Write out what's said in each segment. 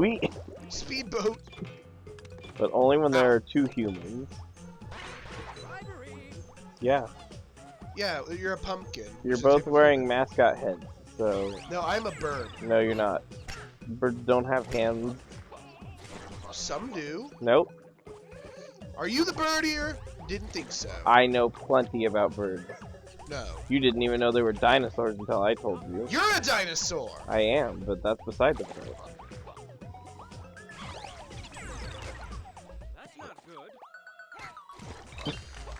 Sweet. Speedboat. But only when there are two humans. Yeah. Yeah, you're a pumpkin. You're both wearing mascot heads, so... No, I'm a bird. No, you're not. Birds don't have hands. Some do. Nope. Are you the bird here? Didn't think so. I know plenty about birds. No. You didn't even know they were dinosaurs until I told you. You're a dinosaur! I am, but that's beside the point. That's not good.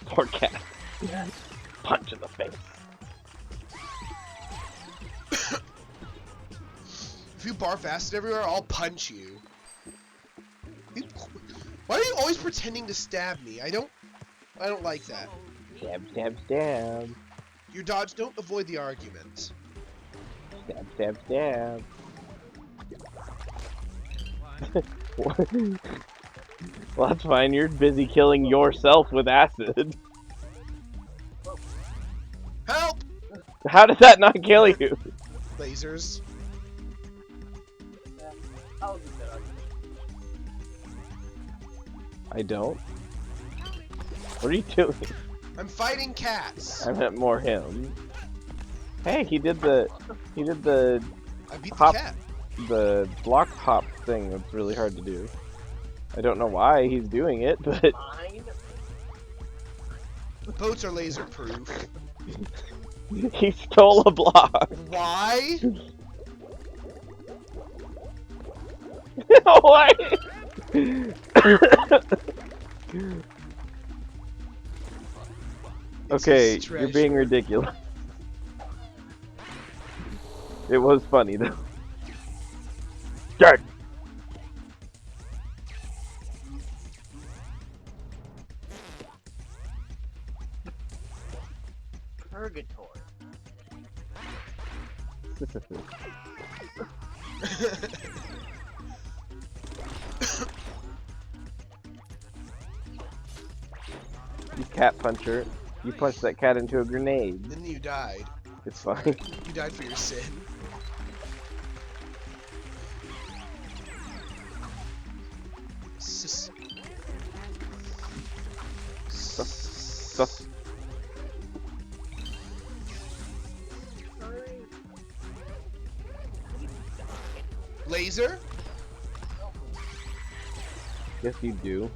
Poor cat. Punch in the face. If you barf acid everywhere, I'll punch you. Why are you always pretending to stab me? I don't like that. Stab, stab, stab. You dodge, don't avoid the argument. Stab, stab, stab. Well, that's fine. You're busy killing yourself with acid. Help! How did that not kill you? Lasers. I don't. What are you doing? I'm fighting cats. I meant more him. Hey, he did the I beat hop, the cat. the block hop thing. That's really hard to do. I don't know why he's doing it, but Boats are laser proof. he stole a block. Why? Why? Okay, you're being ridiculous. It was funny though. Start. Purgatory. You cat puncher. You punched that cat into a grenade. Then you died. It's fine. You died for your sin. Laser? Yes, you do.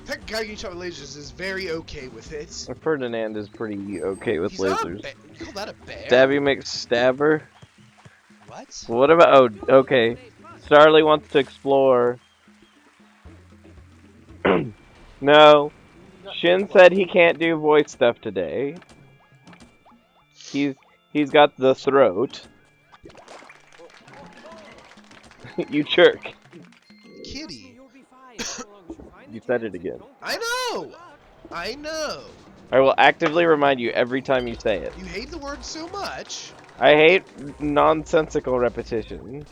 That guy getting shot with lasers is very okay with it. Ferdinand is pretty okay with He's not a lasers. bear. You call that a bear? Stabby McStabber. What? What about? Oh, okay. Starly wants to explore. No. Shin said he can't do voice stuff today. He's got the throat. You jerk. Kitty. You said it again. I know! I know! I will actively remind you every time you say it. You hate the word so much. I hate nonsensical repetition.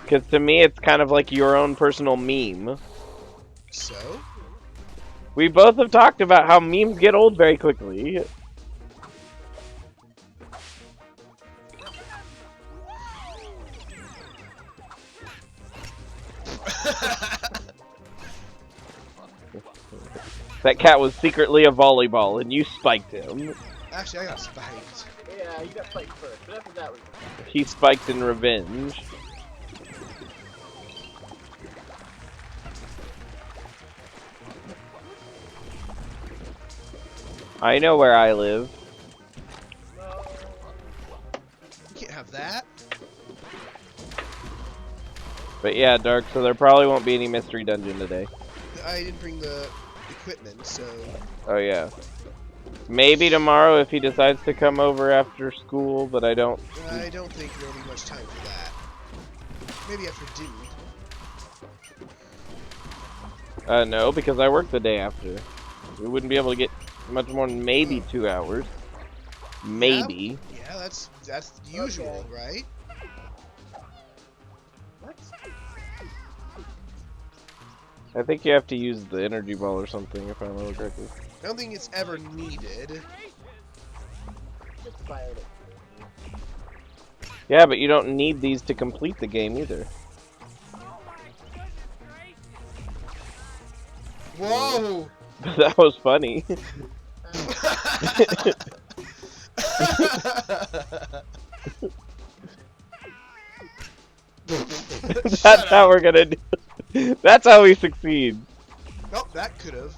Because to me, it's kind of like your own personal meme. So? We both have talked about how memes get old very quickly. That cat was secretly a volleyball, and you spiked him. Actually, I got spiked. Yeah, you got spiked first, but after that was... He spiked in revenge. I know where I live. You can't have that. But yeah, Dark, so there probably won't be any mystery dungeon today. I didn't bring the equipment, so... Oh yeah. Maybe tomorrow if he decides to come over after school, but I don't think there'll be much time for that. Maybe after Dude. No, because I work the day after. We wouldn't be able to get much more than maybe 2 hours. Maybe. Yeah, that's usual, right? What? I think you have to use the energy ball or something, if I remember correctly. I don't think it's ever needed. Just fired it. Yeah, but you don't need these to complete the game either. Whoa! That was funny. That's how we're gonna do it. That's how we succeed. Oh, that could have.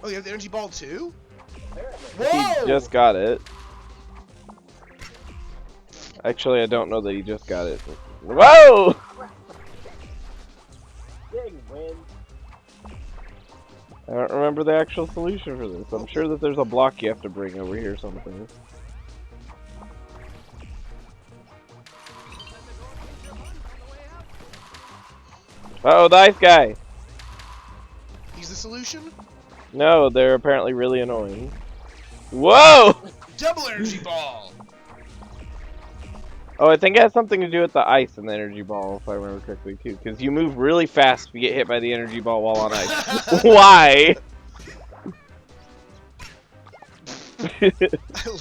Oh, you have the energy ball too? Apparently. He Whoa! just got it. Actually, I don't know that he just got it. Whoa! Big win. I don't remember the actual solution for this. I'm sure that there's a block you have to bring over here or something. Uh-oh, the ice guy! He's the solution? No, they're apparently really annoying. Whoa! Double energy ball! Oh, I think it has something to do with the ice and the energy ball, if I remember correctly, too. Because you move really fast if you get hit by the energy ball while on ice. Why? I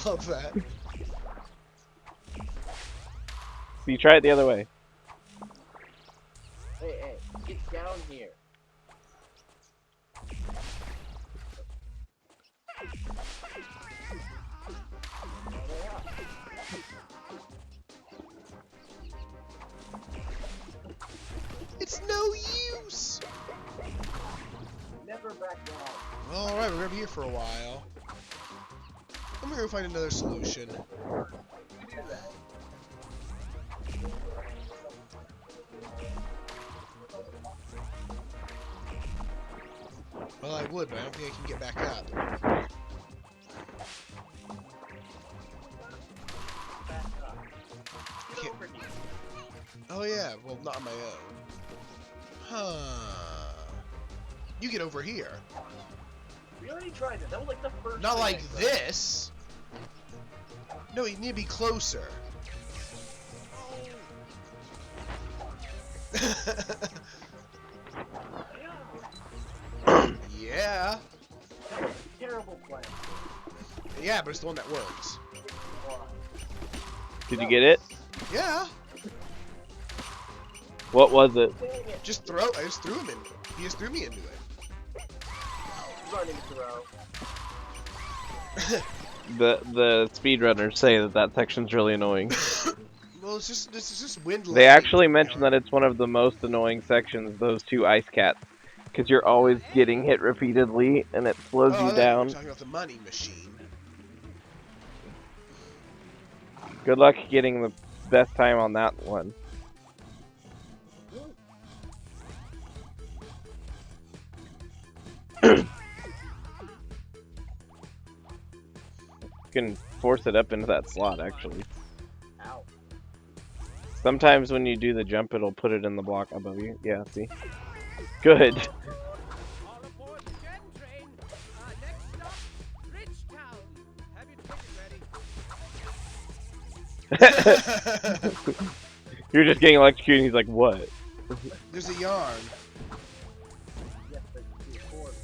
love that. So you try it the other way. Hey, hey, get down here. It's no use! Never back down. Alright, we're gonna be here for a while. I'm gonna go find another solution. Well, I would, but I don't think I can get back up. I can't... Oh yeah, well, not on my own. Huh. You get over here. We already tried it. That was like the first. Not thing like I tried. this! No, you need to be closer. Yeah. That was a terrible plan. Yeah, but it's the one that works. Did you get it? Yeah. What was it? Dang it. I just threw him in. He just threw me into it. Running throw. The speedrunners say that that section's really annoying. Well, this is just wind. They actually mention that it's one of the most annoying sections, those two ice cats. Because you're always getting hit repeatedly, and it slows you down. You're talking about the money machine. Good luck getting the best time on that one. You can force it up into that slot, actually. Ow. Sometimes when you do the jump, it'll put it in the block above you. Yeah, see? Good. All aboard the Gen train. Next stop, Bridgetown. Have your ticket ready. You're just getting electrocuted, and he's like, what? There's a yarn. Yes, but you afford.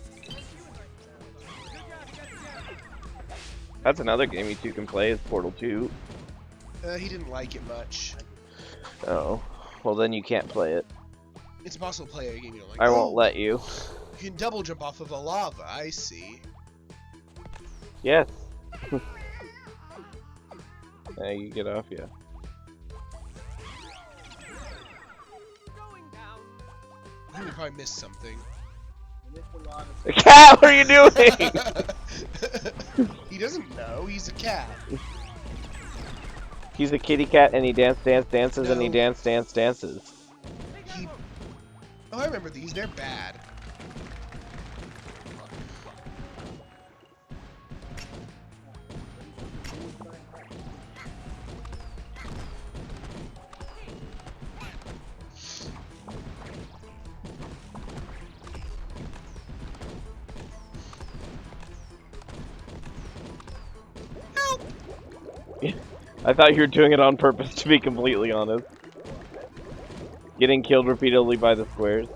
That's another game you two can play, is Portal 2. He didn't like it much. Oh. Well, then you can't play it. It's impossible to play a game you don't like. I won't let you. You can double jump off of a lava, I see. Yes. Now you get off, yeah. Going down. I think we probably missed something. You missed a lot of. Cat, what are you doing? He doesn't know, he's a cat. He's a kitty cat, and he dances, and he No. dances. He... Oh, I remember these, they're bad. I thought you were doing it on purpose, to be completely honest. Getting killed repeatedly by the squares.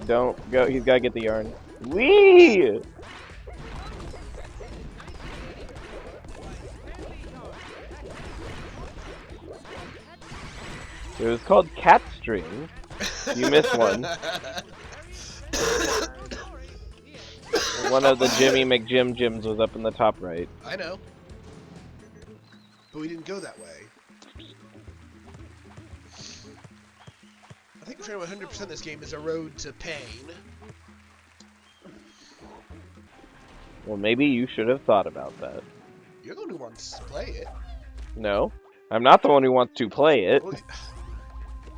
Don't go, he's gotta get the yarn. Whee! It was called Cat String. You missed one. One of the Jimmy McJim Jims was up in the top right. I know. But we didn't go that way. I think trying to 100% this game is a road to pain. Well, maybe you should have thought about that. You're the one who wants to play it. No, I'm not the one who wants to play it. Well,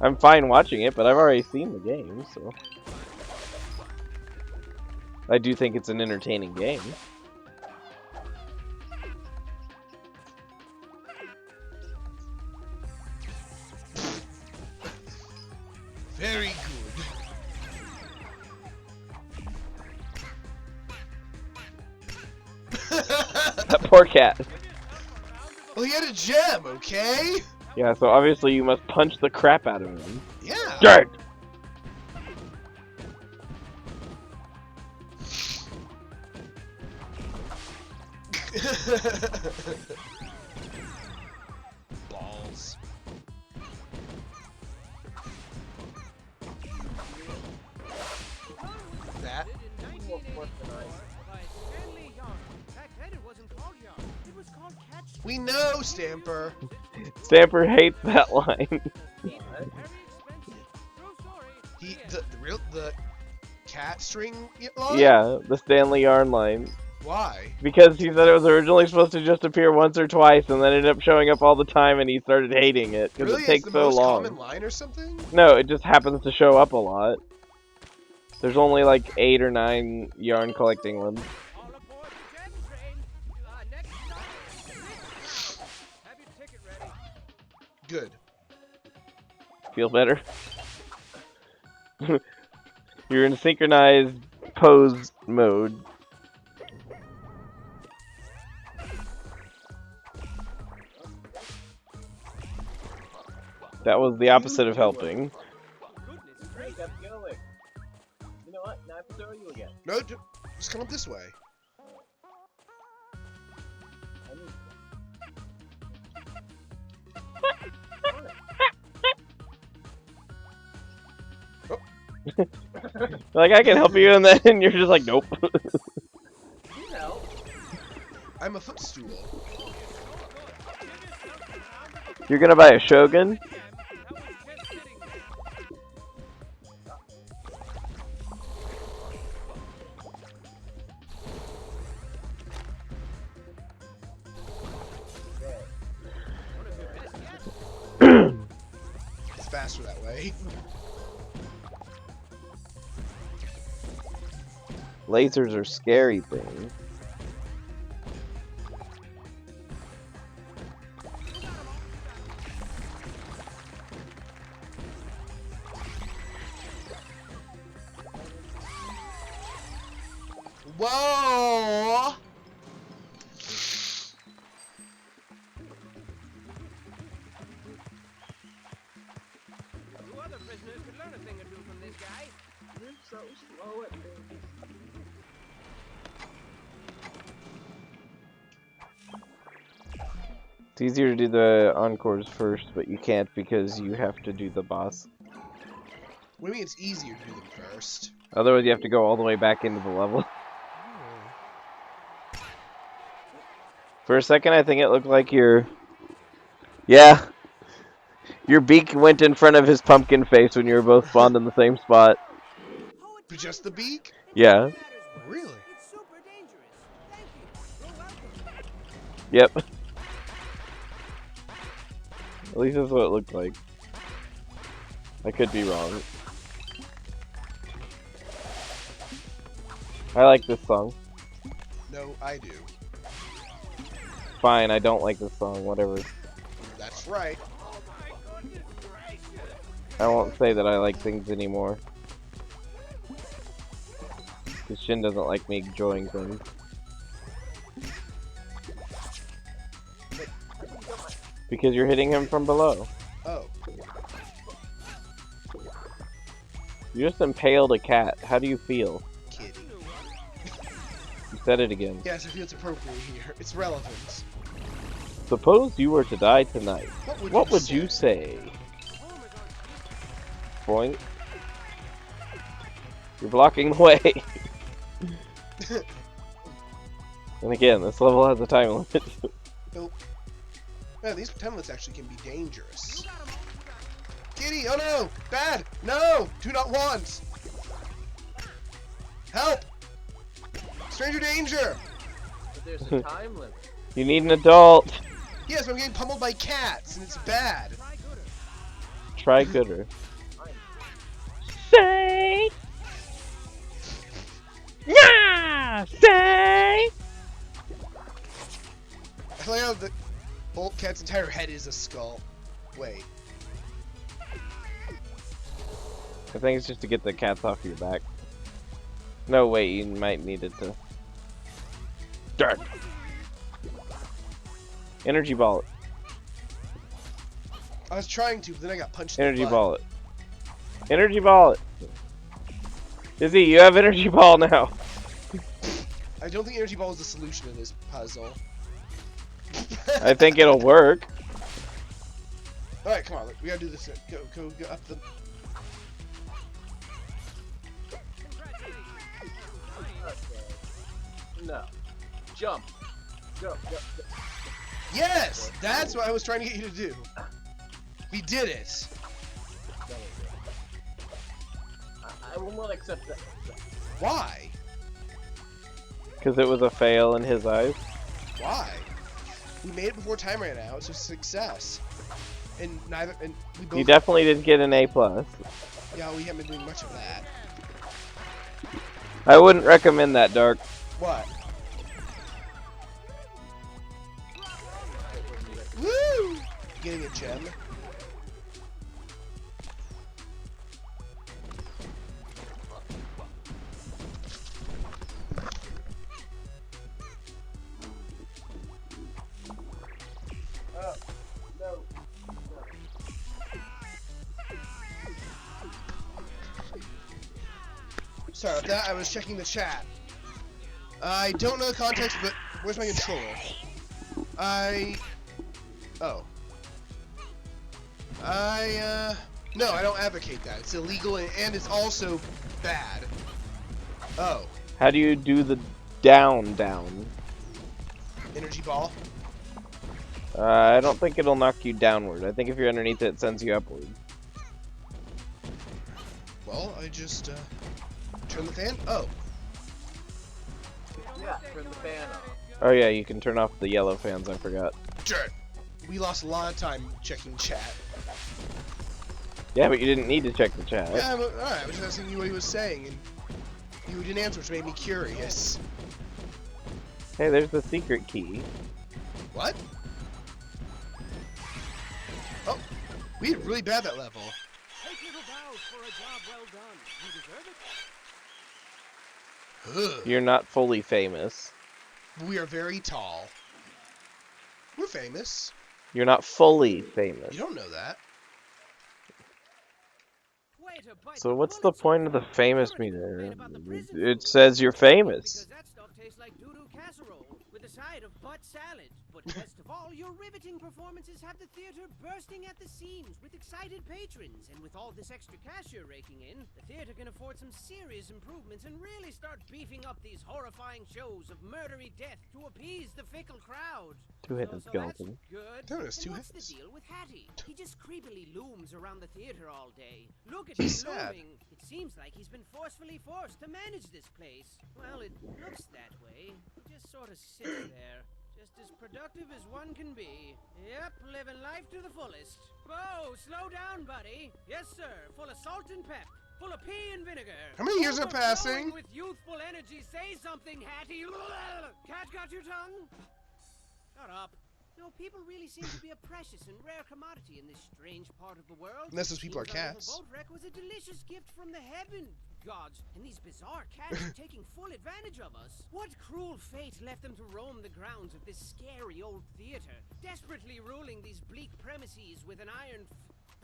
I'm fine watching it, but I've already seen the game, so... I do think it's an entertaining game. very good. That poor cat. Well, he had a gem, okay? Yeah, so obviously you must punch the crap out of him. Yeah. Dirt! Balls. That? More force than I. By Stanley Yarn. Back then it wasn't called yarn. It was called cat string. We know, Stamper. Stamper hates that line. Very expensive. True story. The cat string line? Yeah, the Stanley Yarn line. Why? Because he said it was originally supposed to just appear once or twice, and then ended up showing up all the time, and he started hating it because Really? it takes It's the so most long. common line or something? No, it just happens to show up a lot. There's only like 8 or 9 yarn collecting ones. All aboard the gem train. Next stop. Have your ticket ready. Good. Feel better? You're in synchronized pose mode. That was the opposite of helping. Goodness Hey, gracious. kept going. You know what? Now I have to throw you again. No, just come up this way. I need Like, I can help you, and then you're just like, nope. you know. I'm a footstool. You're gonna buy a Shogun? That was just sitting there. Okay. One of your best yet. It's faster that way. Lasers are scary things. Whoa! You other prisoners could learn a thing or two from this guy. You're so slow at things. It's easier to do the encores first, but you can't because you have to do the boss. What do you mean it's easier to do them first? Otherwise, you have to go all the way back into the level. For a second, I think it looked like your... Yeah. Your beak went in front of his pumpkin face when you were both spawned in the same spot. For just the beak? Yeah. Really? It's super dangerous. Thank you. You're welcome. Yep. At least that's what it looked like. I could be wrong. I like this song. No, I do. Fine, I don't like this song, whatever. That's right. Oh my goodness gracious. I won't say that I like things anymore. Because Shin doesn't like me enjoying things. Because you're hitting him from below. Oh. You just impaled a cat. How do you feel? Kidding. You said it again. Yes, I feel it's appropriate here. It's relevant. Suppose you were to die tonight. What would What would you say? Home is Boink. You're blocking the way. And again, this level has a time limit. Nope. Yeah, these time limits actually can be dangerous. Kitty, oh no! Bad! No! Do not want! Help! Stranger danger! But there's a time limit. You need an adult. Yes, but I'm getting pummeled by cats, and it's bad. Try gooder. Say! Yeah! Say! I like how the old cat's entire head is a skull. Wait. I think it's just to get the cats off your back. No, wait, you might need it to... Darn. Energy ball it. I was trying to, but then I got punched Energy in the butt. ball it. Energy ball it. Izzy, you have energy ball now. I don't think energy ball is the solution to this puzzle. I think it'll work. Alright, come on, we gotta do this. Go up the... No. Jump. Go. Yes! That's what I was trying to get you to do. We did it. I will not accept that. Why? Because it was a fail in his eyes. Why? We made it before time ran out, so success. And we both... You definitely did get an A+. Yeah, we haven't been doing much of that. I wouldn't recommend that, Dark. What? Woo! Getting a gem. No. Sorry about that, I was checking the chat. I don't know the context, but where's my controller? No, I don't advocate that. It's illegal and it's also bad. Oh, How do you do the down? energy ball. I don't think it'll knock you downward. I think if you're underneath it, it sends you upward. Well, I just, turn the fan? Oh. Yeah, turn the fan off. Oh yeah, you can turn off the yellow fans, I forgot. Dirt. We lost a lot of time checking chat. Yeah, but you didn't need to check the chat. Yeah, but, alright, I was just asking you what he was saying, and you didn't answer, which made me curious. Hey, there's the secret key. What? Oh, we did really bad that level. Take little bows for a job well done. You deserve it. Ugh. You're not fully famous. We are very tall. We're famous. You're not fully famous. You don't know that. Way to bite So the what's the bullet so point of the far. famous Sorry to meter? complain about the prison It food. says you're famous. Because that stuff tastes like doo-doo casserole with a side of butt salad. But best of all, your riveting performances have the theater bursting at the seams with excited patrons. And with all this extra cash you're raking in, the theater can afford some serious improvements and really start beefing up these horrifying shows of murdery death to appease the fickle crowd. Two-headed So that's skeleton. good. There it is, And two what's heads. the deal with Hattie? He just creepily looms around the theater all day. Look at him Sad. looming. It seems like he's been forcefully forced to manage this place. Well, it looks that way. He just sort of sits there. Just as productive as one can be. Yep, living life to the fullest. Whoa, slow down, buddy. Yes, sir. Full of salt and pep. Full of pea and vinegar. How many years are Overflowing passing? with youthful energy. Say something, Hattie. Cat got your tongue? Shut up. No, people really seem to be a precious and rare commodity in this strange part of the world. Unless those people are Seems our cats. little boat wreck was a delicious gift from the heaven gods, and these bizarre cats are taking full advantage of us. What cruel fate left them to roam the grounds of this scary old theater, desperately ruling these bleak premises with an iron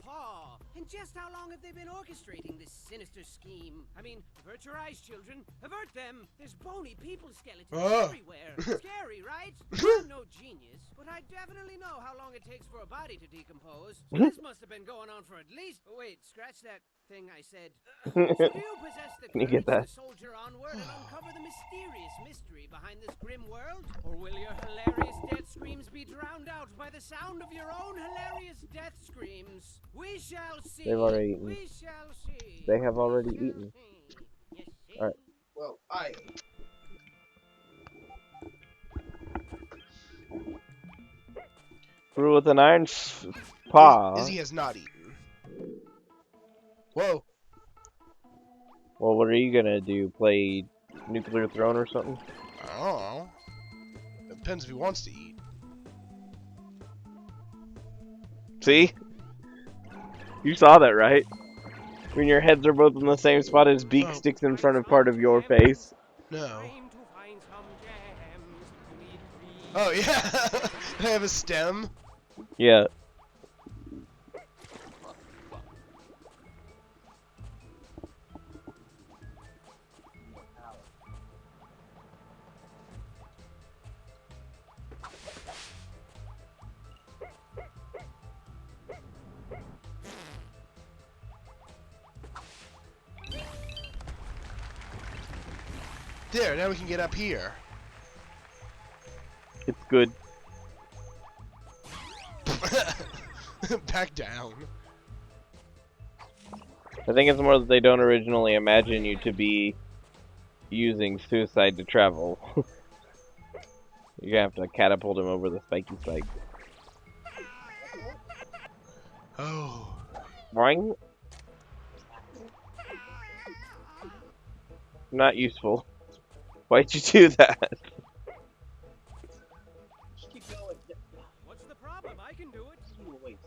paw. And just how long have they been orchestrating this sinister scheme? I mean, avert your eyes, children. Avert them. There's bony people skeletons everywhere. Scary, right? I'm no genius, but I definitely know how long it takes for a body to decompose. So this must have been going on for at least... Oh, wait, scratch that thing I said. So do you possess the Can you get courage that? to soldier onward and uncover the mysterious mystery behind this grim world? Or will your hilarious death screams be drowned out by the sound of your own hilarious death screams? We shall see. They've already eaten. We shall see. They have already We shall eaten. see. You see? Alright. Well, I. Through with an iron paw. Izzy has not eaten. Whoa. Well, what are you gonna do? Play Nuclear Throne or something? I don't know. It depends if he wants to eat. See? You saw that, right? When your heads are both in the same spot, his beak Oh. sticks in front of part of your face. No. Time to find some gems. Sweet dreams. Oh, yeah. I have a stem. Yeah. There, now we can get up here. It's good. Back down. I think it's more that they don't originally imagine you to be using suicide to travel. You're gonna have to catapult him over the spiky spike. Oh. Boing. Not useful. Why'd you do that? Just keep going. What's the problem? I can do it. Wait.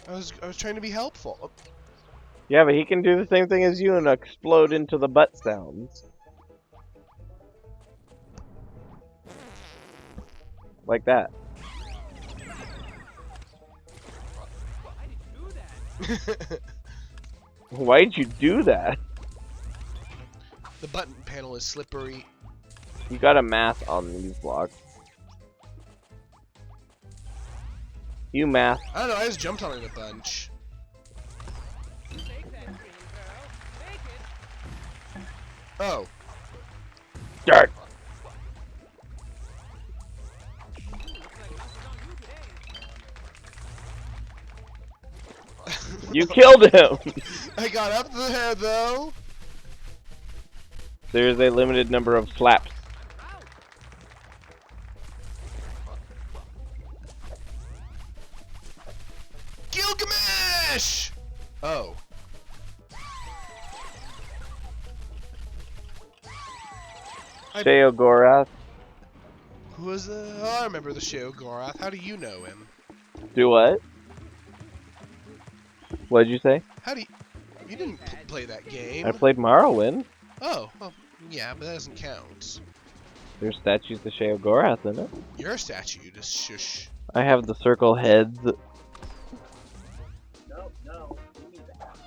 I was trying to be helpful. Oh, Yeah, but he can do the same thing as you and explode into the butt sounds. Like that. Why did you do that? Why'd you do that? the button panel is slippery. You got a math on these blocks. You math. I don't know, I just jumped on it a bunch. Take that, green girl. Take it. Oh. Start. Looks like nothing's on you today. You killed him! I got up there though. There's a limited number of slaps. Out. Gilgamesh! Oh. Sheogorath. Who was oh, I remember the show Gorath. How do you know him? Do what? What'd you say? How do you didn't play that game? I played Morrowind. Oh, well, yeah, but that doesn't count. There's statues of Sheogorath in it. You're a statue, just shush. I have the circle heads. No, no. Give me that.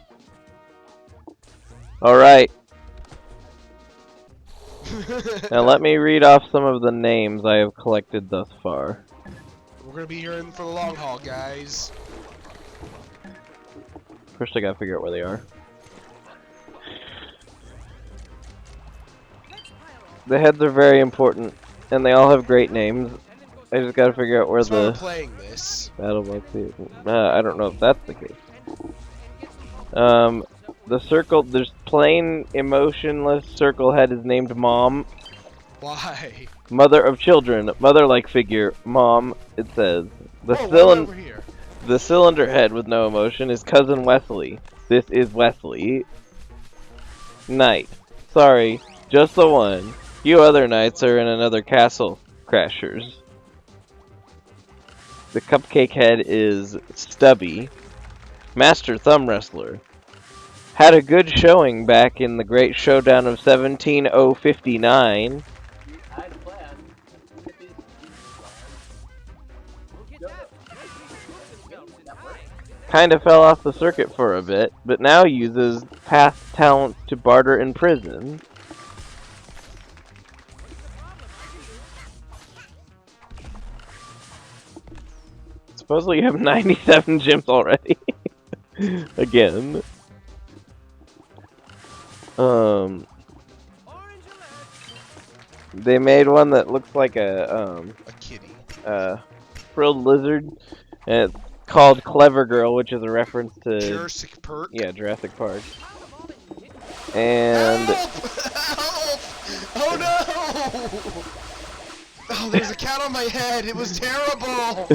Alright, now let me read off some of the names I have collected thus far. We're gonna be here in for the long haul, guys. First I gotta figure out where they are. The heads are very important, and they all have great names. I just gotta figure out where That's why we're the playing this. Battleblock is. I don't know if that's the case. The circle, there's plain, emotionless circle head is named Mom. Why? Mother of children, mother-like figure, Mom, it says. Oh, why over here? The cylinder head with no emotion is Cousin Wesley. This is Wesley. Knight. Sorry, just the one. You other knights are in another castle, Crashers. The cupcake head is Stubby. Master Thumb Wrestler. Had a good showing back in the Great Showdown of 17059. I had a plan. Get these We'll get No. that. Let's see who's in the high. Kinda fell off the circuit for a bit, but now uses past talents to barter in prison. Supposedly you have 97 gyms already. Again. They made one that looks like A kitty. frilled lizard, and it's called Clever Girl, which is a reference to Jurassic Park. yeah, Jurassic Park. And Help! Help! Oh no! Oh, there's a cat on my head. It was terrible.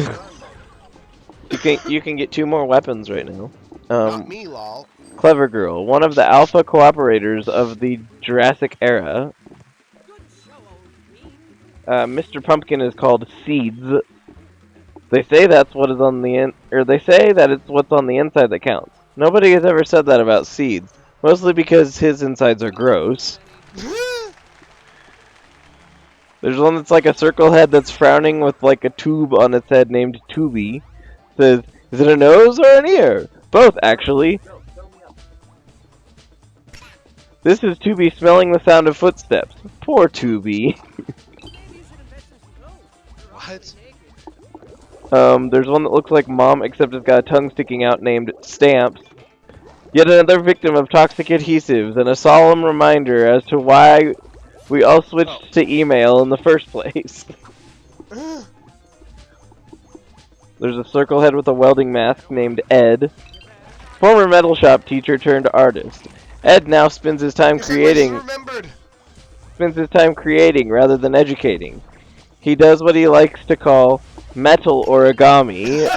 you can get 2 more weapons right now. Not me, lol. Clever Girl, one of the alpha cooperators of the Jurassic era. Mr. Pumpkin is called Seeds. They say that's what is on the they say that it's what's on the inside that counts. Nobody has ever said that about Seeds, mostly because his insides are gross. There's one that's like a circle head that's frowning with like a tube on its head named Tubi. Says, is it a nose or an ear? Both, actually. This is Tubi smelling the sound of footsteps. Poor Tubi. What? There's one that looks like Mom, except it's got a tongue sticking out named Stamps. Yet another victim of toxic adhesives, and a solemn reminder as to why we all switched to email in the first place. There's a circle head with a welding mask named Ed. Former metal shop teacher turned artist. Ed now spends his time creating rather than educating. He does what he likes to call metal origami.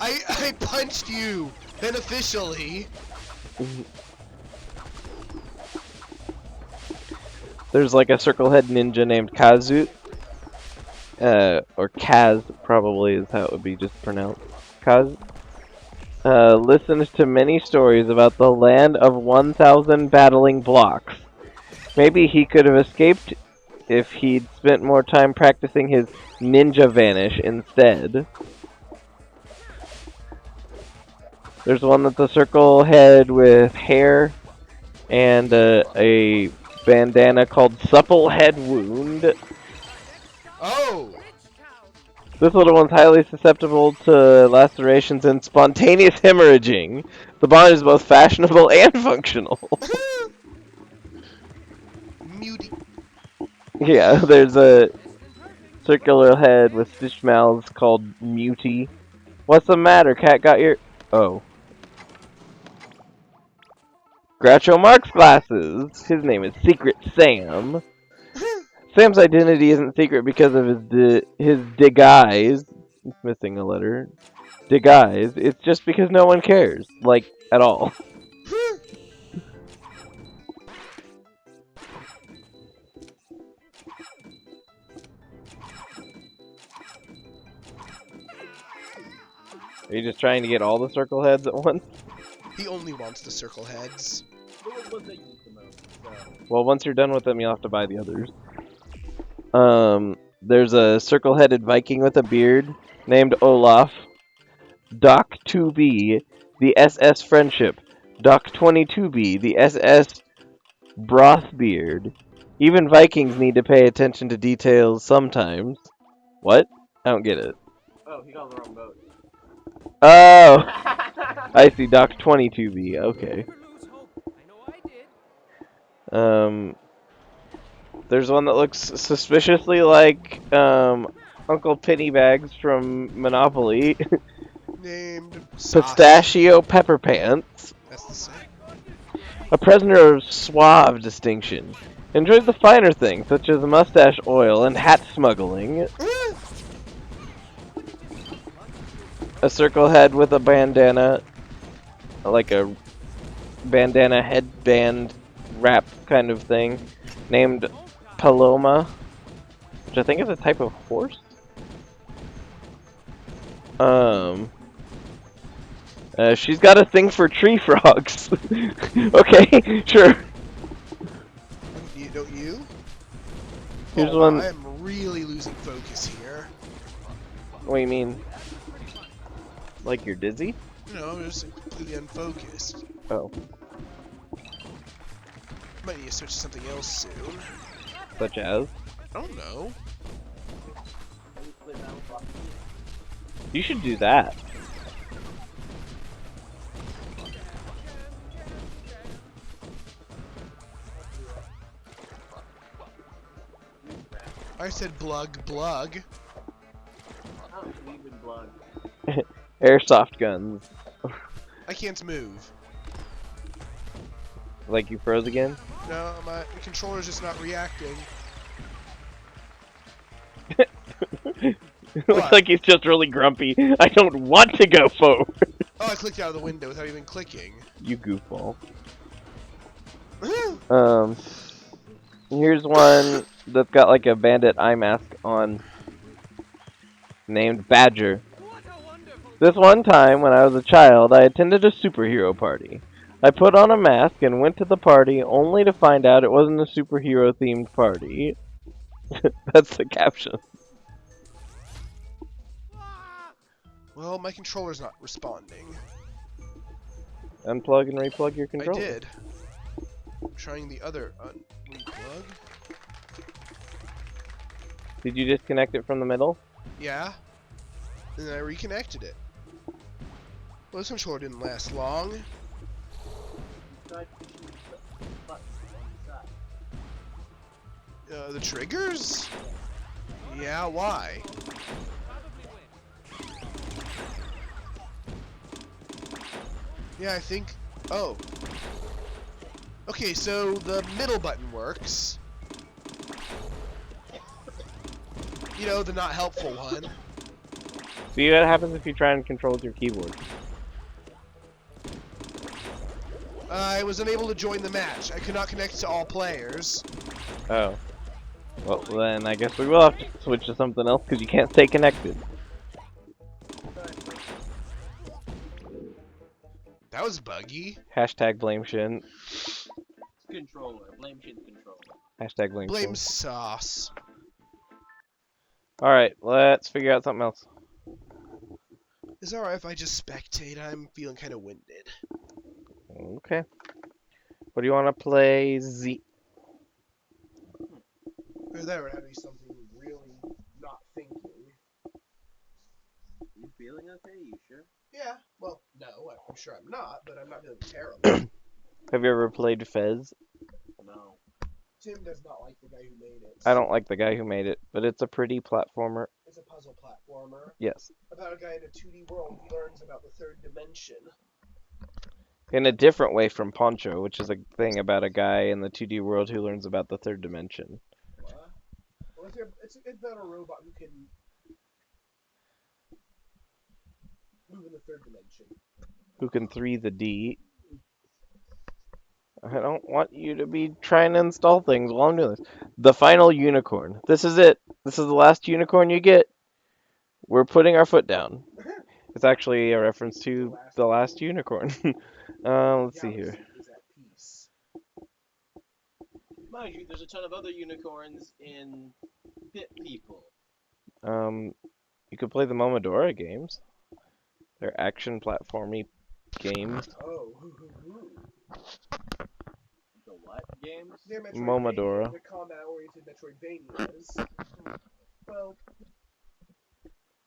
I punched you beneficially. There's like a circle head ninja named Kazu. Or Kaz, probably is how it would be just pronounced. Kaz. Listens to many stories about the land of 1,000 battling blocks. Maybe he could have escaped if he'd spent more time practicing his ninja vanish instead. There's one that's a circle head with hair and a bandana called Supple Head Wound. Oh! This little one's highly susceptible to lacerations and spontaneous hemorrhaging. The bond is both fashionable and functional. Muty. Yeah, there's a circular head with stitched mouths called Muty. What's the matter? Cat got your... Oh. Groucho Marx glasses. His name is Secret Sam. Sam's identity isn't secret because of his disguise. It's missing a letter. Disguise. It's just because no one cares. Like, at all. Are you just trying to get all the circle heads at once? He only wants the circle heads. Well, once you're done with them, you'll have to buy the others. There's a circle-headed Viking with a beard named Olaf. Doc 2B, the SS Friendship. Doc 22B, the SS Brothbeard. Even Vikings need to pay attention to details sometimes. What? I don't get it. Oh, he got on the wrong boat. Oh! I see, Doc 22B, okay. There's one that looks suspiciously like, Uncle Pennybags from Monopoly. Named Pistachio Pepper Pants. That's the same. A prisoner of suave distinction. Enjoys the finer things, such as mustache oil and hat smuggling. A circle head with a bandana. Like a bandana headband wrap kind of thing. Named Paloma. Which I think is a type of horse? She's got a thing for tree frogs. Okay, sure. Don't you? Here's one. I'm really losing focus here. What do you mean? Like you're dizzy? No, I'm just completely unfocused. Oh, Might need to switch to something else soon. such as? I don't know. Can we play Battleblock? You should do that. I said blug blug. I don't believe in blood. Airsoft guns. I can't move. Like you froze again? No, my controller's just not reacting. Looks like he's just really grumpy. I don't want to go forward. Oh, I clicked out of the window without even clicking. You goofball. Here's one that's got like a bandit eye mask on, named Badger. This one time when I was a child, I attended a superhero party. I put on a mask and went to the party only to find out it wasn't a superhero themed party. That's the caption. Well, my controller's not responding. Unplug and replug your I controller. did. I'm trying the other unplug. Did you disconnect it from the middle? Yeah. And then I reconnected it. Well, this controller didn't last long. Try pushing the buttons on the side. The triggers? Yeah, why? Yeah, I think... Oh. Okay, so the middle button works. You know, the not helpful one. See what happens if you try and control with your keyboard. I was unable to join the match. I could not connect to all players. Oh. Well, then I guess we will have to switch to something else because you can't stay connected. That was buggy. Hashtag blame Shin. Controller. Blame Shin's controller. Hashtag blame Blame Shin. sauce. Alright, let's figure out something else. Is it alright if I just spectate? I'm feeling kind of winded. Okay. What do you want to play? Z. Or that would have to be something really not thinking. You feeling okay? You sure? Yeah, well, no, I'm sure I'm not, but I'm not feeling terrible. Have you ever played Fez? No. Tim does not like the guy who made it. I don't like the guy who made it, but it's a pretty platformer. It's a puzzle platformer Yes. about a guy in a 2D world who learns about the third dimension. In a different way from Poncho, which is a thing about a guy in the 2D world who learns about the third dimension. What? Well, it's about a robot who can move in the third dimension. Who can 3 the D. I don't want you to be trying to install things while I'm doing this. The final unicorn. This is it. This is the last unicorn you get. We're putting our foot down. It's actually a reference to the last unicorn. Let's see here. Is at peace. Mind you, there's a ton of other unicorns in Bit People. You could play the Momodora games. They're action platformy games. Oh, The what games? They're Momodora. They're combat-oriented Metroidvanias. Well,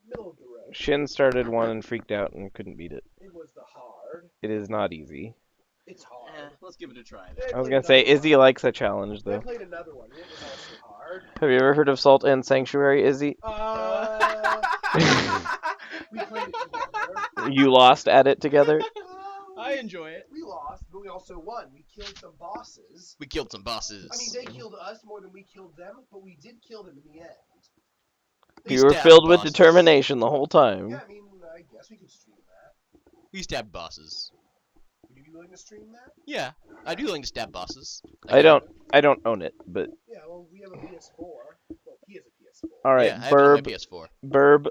middle of the road. Shin started one and freaked out and couldn't beat it. It was the hard. It is not easy. It's hard. Let's give it a try. I was gonna say, Izzy likes a challenge I though. played another one. It was also hard. Have you ever heard of Salt and Sanctuary, Izzy? We played it together. You lost at it together? I enjoy it. We lost, but we also won. We killed some bosses. We killed some bosses. I mean, they killed us more than we killed them, but we did kill them in the end. You were filled with determination the whole time. Yeah, I mean, I guess we could stream that. We stabbed bosses. Would you be willing to stream that? Yeah, I'd be willing to stab bosses. I don't own it, but Yeah, well, we have a PS4. Well, he has a PS4. all right, Yeah, I have it on my Burb, PS4. Burb,